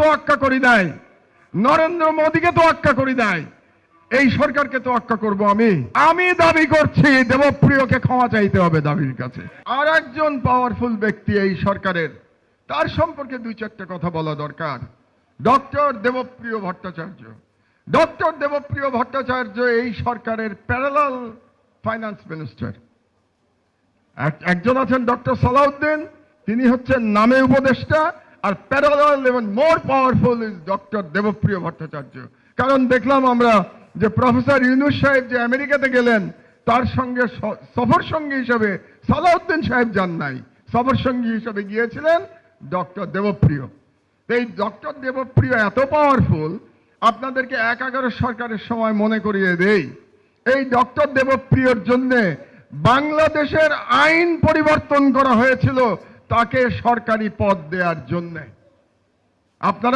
তোয়াক্কা করি নাই, নরেন্দ্র মোদীকে তোয়াক্কা করি নাই, এই সরকারকে তোয়াক্কা করব আমি দাবি করছি দেবপ্রিয়কে ক্ষমা চাইতে হবে দাবির কাছে। আর একজন পাওয়ারফুল ব্যক্তি এই সরকারের, তার সম্পর্কে দুই চারটা কথা বলা দরকার। ডক্টর দেবপ্রিয় ভট্টাচার্য। ডক্টর দেবপ্রিয় ভট্টাচার্য এই সরকারের প্যারালাল ফাইন্যান্স মিনিস্টার। একজন আছেন ডক্টর সালাউদ্দিন, তিনি হচ্ছেন নামে উপদেষ্টা, আর প্যারালাল এবং more powerful is doctor Debapriya Bhattacharya. কারণ দেখলাম আমরা যে প্রফেসর ইউনূস সাহেব যে আমেরিকাতে গেলেন, তার সঙ্গে সফর সঙ্গী হিসেবে সালাউদ্দিন সাহেব যান নাই, সফর সঙ্গী হিসেবে গিয়েছিলেন ডক্টর দেবপ্রিয়। এই ডক্টর দেবপ্রিয় এত পাওয়ারফুল, আপনাদেরকে 11 সরকারের সময় মনে করিয়ে দেই, এই ডক্টর দেবপ্রিয়র জন্য বাংলাদেশের আইন পরিবর্তন করা হয়েছিল তাকে সরকারি পদ দেওয়ার জন্য। আপনারা